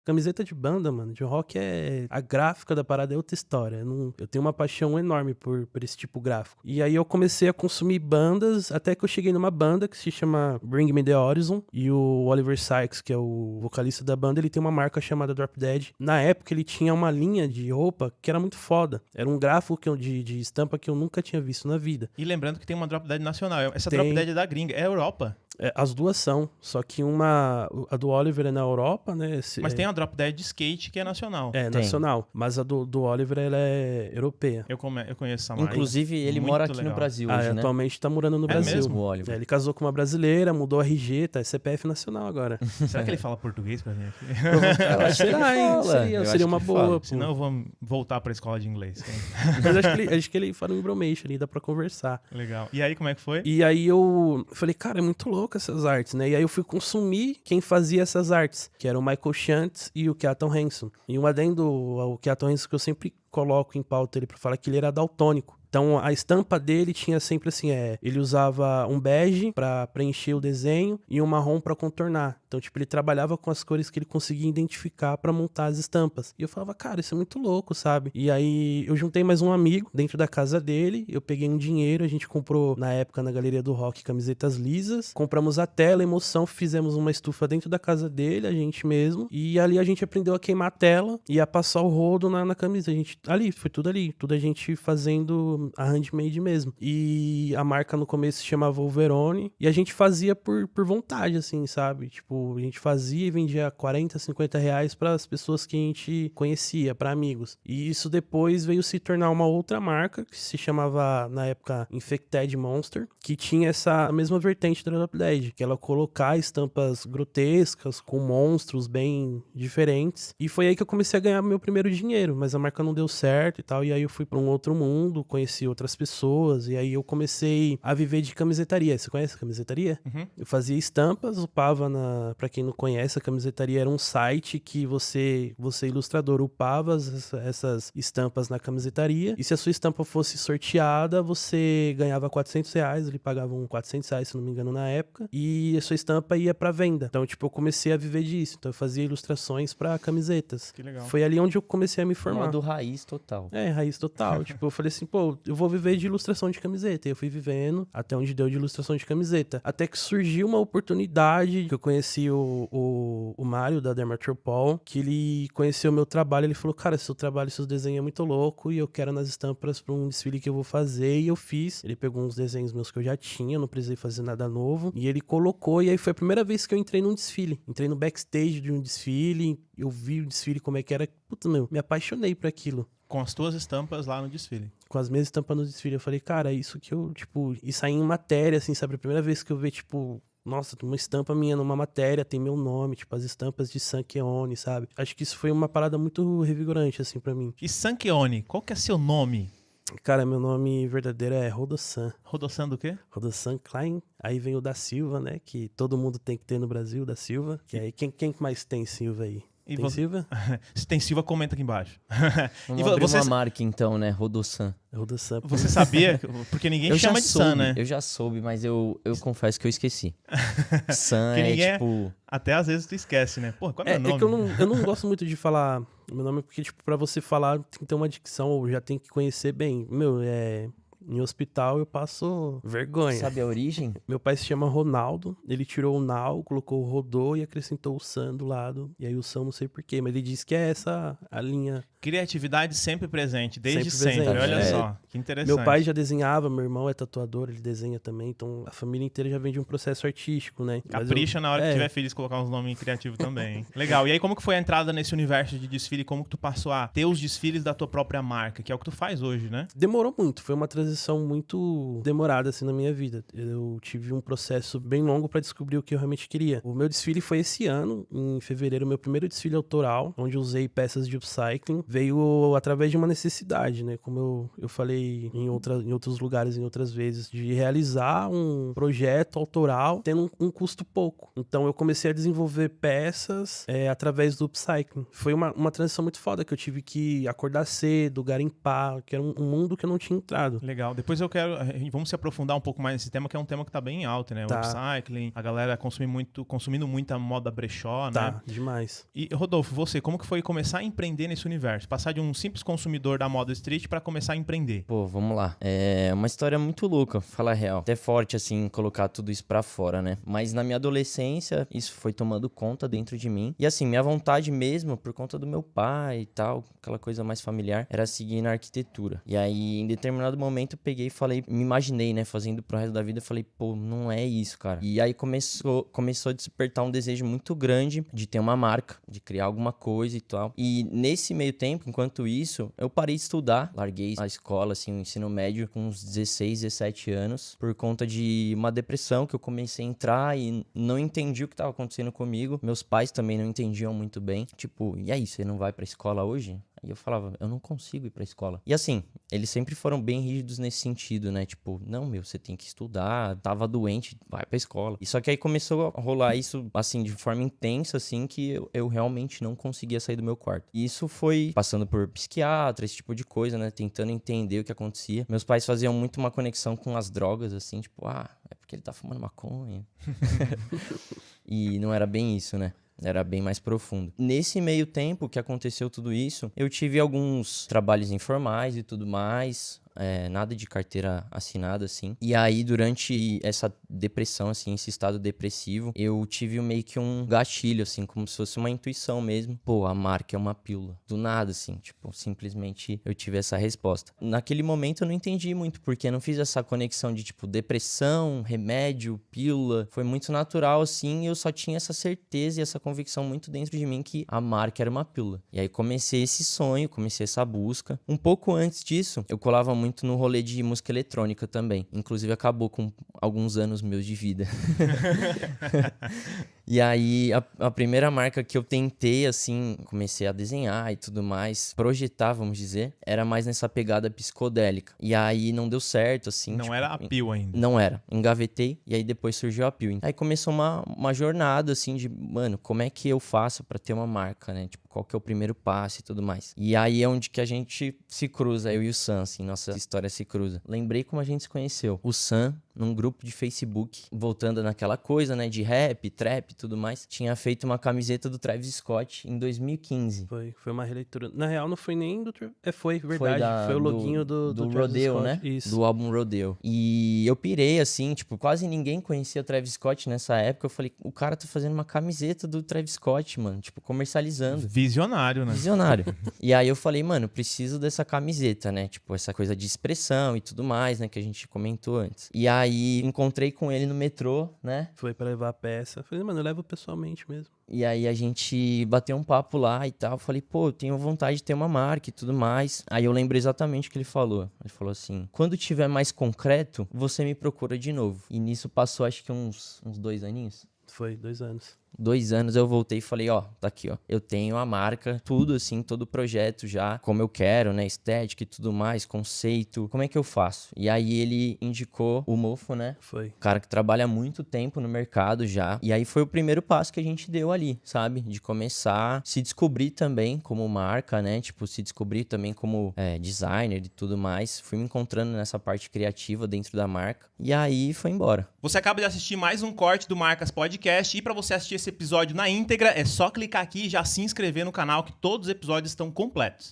camiseta de banda, mano, de rock a gráfica da parada é outra história. Eu tenho uma paixão enorme por esse tipo gráfico. E aí eu comecei a consumir bandas, até que eu cheguei numa banda que se chama Bring Me The Horizon, e o Oliver Sykes, que é o vocalista da banda, ele tem uma marca chamada Drop Dead. Na época ele tinha uma linha de roupa que era muito foda. Era um gráfico de estampa que eu nunca tinha visto na vida. E lembrando que tem uma Drop Dead nacional. Essa Tem. Drop Dead é da gringa, é Europa. As duas são, só que a do Oliver é na Europa, né? Mas tem a Drop Dead de skate que é nacional. É, Tem. nacional. Mas a do Oliver, ela é europeia. Eu conheço essa marca. Inclusive, ele Muito mora aqui legal. no Brasil hoje, né? Atualmente tá morando no Brasil. mesmo? O Oliver. Ele casou com uma brasileira, mudou RG, tá? É CPF nacional agora. Será que ele fala português pra mim aqui? Eu acho que ele Será, hein? fala. Seria Eu acho seria que uma ele boa. fala. Pô. Senão eu vou voltar pra escola de inglês. Mas acho que ele fala um embromation ali, dá pra conversar. Legal. E aí, como é que foi? E aí eu falei, cara, é muito louco essas artes, né? E aí eu fui consumir quem fazia essas artes, que era o Michael Shantz e o Keaton Hanson. E um adendo ao Keaton Hanson que eu sempre coloco em pauta ele pra falar que ele era daltônico. Então, a estampa dele tinha sempre assim, ele usava um bege pra preencher o desenho e um marrom pra contornar. Então, tipo, ele trabalhava com as cores que ele conseguia identificar pra montar as estampas. E eu falava, cara, isso é muito louco, sabe? E aí, eu juntei mais um amigo dentro da casa dele, eu peguei um dinheiro, a gente comprou, na época, na Galeria do Rock, camisetas lisas, compramos a tela, emoção, fizemos uma estufa dentro da casa dele, a gente mesmo, e ali a gente aprendeu a queimar a tela e a passar o rodo na camisa. Foi tudo ali, tudo a gente fazendo a handmade mesmo. E a marca no começo se chamava Overone, e a gente fazia por vontade, assim, sabe? Tipo, a gente fazia e vendia 40, 50 reais para as pessoas que a gente conhecia, para amigos. E isso depois veio se tornar uma outra marca, que se chamava, na época, Infected Monster, que tinha essa mesma vertente da Drop Dead, que ela colocar estampas grotescas, com monstros bem diferentes. E foi aí que eu comecei a ganhar meu primeiro dinheiro, mas a marca não deu certo e tal, e aí eu fui para um outro mundo, conheci outras pessoas, e aí eu comecei a viver de camisetaria. Você conhece a camisetaria? Uhum. Eu fazia estampas, upava pra quem não conhece, a camisetaria era um site que você ilustrador, upava essas estampas na camisetaria, e se a sua estampa fosse sorteada, você ganhava 400 reais, eles pagavam 400 reais, se não me engano, na época, e a sua estampa ia pra venda. Então, tipo, eu comecei a viver disso. Então, eu fazia ilustrações pra camisetas. Que legal. Foi ali onde eu comecei a me formar. Modo raiz total. Raiz total. Tipo, eu falei assim, pô, eu vou viver de ilustração de camiseta. E eu fui vivendo até onde deu de ilustração de camiseta. Até que surgiu uma oportunidade, que eu conheci o Mário, da Dermatropol, que ele conheceu o meu trabalho. Ele falou, cara, seu trabalho, seus desenhos é muito louco e eu quero nas estampas pra um desfile que eu vou fazer. E eu fiz. Ele pegou uns desenhos meus que eu já tinha, não precisei fazer nada novo. E ele colocou, e aí foi a primeira vez que eu entrei num desfile. Entrei no backstage de um desfile, eu vi o desfile como é que era. Putz, me apaixonei por aquilo. Com as tuas estampas lá no desfile. Com as minhas estampas no desfile. Eu falei, cara, isso que eu, tipo... E saí em matéria, assim, sabe? A primeira vez que eu vi, tipo... Nossa, uma estampa minha numa matéria, tem meu nome, tipo, as estampas de Sankeone, sabe? Acho que isso foi uma parada muito revigorante, assim, pra mim. E Sankeone, qual que é seu nome? Cara, meu nome verdadeiro é Rodossan. Rodossan do quê? Rodossan Klein. Aí vem o da Silva, né? Que todo mundo tem que ter no Brasil, da Silva. Que aí, quem mais tem Silva aí? E Tem Silva? Se tem Silva, comenta aqui embaixo. Vamos abrir uma marca então, né? Rodossan. Rodossan. Você sabia? Porque ninguém chama de San, né? Eu já soube, mas eu confesso que eu esqueci. San Que ninguém tipo... Até às vezes tu esquece, né? Pô, qual é o meu nome? É que eu não gosto muito de falar meu nome, porque, tipo, pra você falar tem que ter uma dicção, ou já tem que conhecer bem. Em hospital eu passo vergonha. Sabe a origem? Meu pai se chama Ronaldo, ele tirou o Nau, colocou o Rodô e acrescentou o San do lado. E aí o San não sei porquê, mas ele disse que é essa a linha. Criatividade sempre presente, desde Sempre sempre. presente. Olha só, que interessante. Meu pai já desenhava, meu irmão é tatuador, ele desenha também, então a família inteira já vem de um processo artístico, né? Capricha na hora que tiver filhos colocar uns nomes criativos também, hein? Legal. E aí como que foi a entrada nesse universo de desfile? Como que tu passou a ter os desfiles da tua própria marca, que é o que tu faz hoje, né? Demorou muito, foi uma transição muito demorada assim na minha vida. Eu tive um processo bem longo pra descobrir o que eu realmente queria. O meu desfile foi esse ano, em fevereiro, meu primeiro desfile autoral, onde eu usei peças de upcycling. Veio através de uma necessidade, né? Como eu falei em outros lugares, em outras vezes, de realizar um projeto autoral tendo um custo pouco. Então eu comecei a desenvolver peças através do upcycling. Foi uma transição muito foda, que eu tive que acordar cedo, garimpar, que era um mundo que eu não tinha entrado. Legal. Legal. Depois vamos se aprofundar um pouco mais nesse tema, que é um tema que tá bem alto, né? O Tá. upcycling, a galera consumindo muita moda brechó, né? Tá, demais. E, Rodolfo, você, como que foi começar a empreender nesse universo? Passar de um simples consumidor da moda street pra começar a empreender? Pô, vamos lá. É uma história muito louca, falar a real. Até forte, assim, colocar tudo isso pra fora, né? Mas na minha adolescência, isso foi tomando conta dentro de mim. E assim, minha vontade mesmo, por conta do meu pai e tal, aquela coisa mais familiar, era seguir na arquitetura. E aí, em determinado momento, eu peguei e falei, me imaginei, né, fazendo pro resto da vida, eu falei, pô, não é isso, cara. E aí começou a despertar um desejo muito grande de ter uma marca, de criar alguma coisa e tal. E nesse meio tempo, enquanto isso, eu parei de estudar, larguei a escola, assim, o ensino médio com uns 16, 17 anos, por conta de uma depressão que eu comecei a entrar e não entendi o que estava acontecendo comigo. Meus pais também não entendiam muito bem. Tipo, e aí, você não vai pra escola hoje? Aí eu falava, eu não consigo ir pra escola. E assim, eles sempre foram bem rígidos nesse sentido, né? Tipo, não, meu, você tem que estudar, tava doente, vai pra escola. E só que aí começou a rolar isso, assim, de forma intensa, assim, que eu realmente não conseguia sair do meu quarto. E isso foi passando por psiquiatra, esse tipo de coisa, né? Tentando entender o que acontecia. Meus pais faziam muito uma conexão com as drogas, assim, tipo, é porque ele tá fumando maconha. E não era bem isso, né? Era bem mais profundo. Nesse meio tempo que aconteceu tudo isso, eu tive alguns trabalhos informais e tudo mais. Nada de carteira assinada, assim. E aí, durante essa depressão, assim, esse estado depressivo, eu tive meio que um gatilho, assim, como se fosse uma intuição mesmo. Pô, a marca é uma pílula. Do nada, assim, tipo, simplesmente eu tive essa resposta. Naquele momento eu não entendi muito, porque eu não fiz essa conexão de, tipo, depressão, remédio, pílula. Foi muito natural, assim, e eu só tinha essa certeza e essa convicção muito dentro de mim que a marca era uma pílula. E aí comecei esse sonho, comecei essa busca. Um pouco antes disso, eu colava muito no rolê de música eletrônica também. Inclusive, acabou com alguns anos meus de vida. E aí, a primeira marca que eu tentei, assim, comecei a desenhar e tudo mais, projetar, vamos dizer, era mais nessa pegada psicodélica. E aí, não deu certo, assim. Não era a Peel ainda. Não era. Engavetei e aí depois surgiu a Peel. Aí começou uma jornada, assim, de, mano, como é que eu faço pra ter uma marca, né? Tipo, qual que é o primeiro passo e tudo mais. E aí é onde que a gente se cruza, eu e o Sam, assim, nossa história se cruza. Lembrei como a gente se conheceu. O Sam, num grupo de Facebook, voltando naquela coisa, né, de rap, trap e tudo mais, tinha feito uma camiseta do Travis Scott em 2015. Foi uma releitura. Na real, não foi nem do... foi verdade. Foi o loginho do Travis Rodeo, Scott. né? Isso. Do álbum Rodeo. E eu pirei, assim, tipo, quase ninguém conhecia o Travis Scott nessa época. Eu falei, o cara tá fazendo uma camiseta do Travis Scott, mano, tipo, comercializando. Visionário, né? Visionário. E aí eu falei, mano, preciso dessa camiseta, né? Tipo, essa coisa de expressão e tudo mais, né? Que a gente comentou antes. E aí encontrei com ele no metrô, né? Foi pra levar a peça. Falei, mano, eu levo pessoalmente mesmo. E aí a gente bateu um papo lá e tal. Falei, pô, eu tenho vontade de ter uma marca e tudo mais. Aí eu lembro exatamente o que ele falou. Ele falou assim, quando tiver mais concreto, você me procura de novo. E nisso passou acho que uns 2 aninhos. Foi 2 anos. 2 anos eu voltei e falei, ó, tá aqui, ó. Eu tenho a marca, tudo assim, todo o projeto já, como eu quero, né? Estética e tudo mais, conceito. Como é que eu faço? E aí ele indicou o Mofo, né? Foi. Cara que trabalha há muito tempo no mercado já. E aí foi o primeiro passo que a gente deu ali, sabe? De começar a se descobrir também como marca, né? Tipo, se descobrir também como designer e tudo mais. Fui me encontrando nessa parte criativa dentro da marca. E aí foi embora. Você acaba de assistir mais um corte do Marcas Podcast. E pra você assistir esse episódio na íntegra, é só clicar aqui e já se inscrever no canal, que todos os episódios estão completos.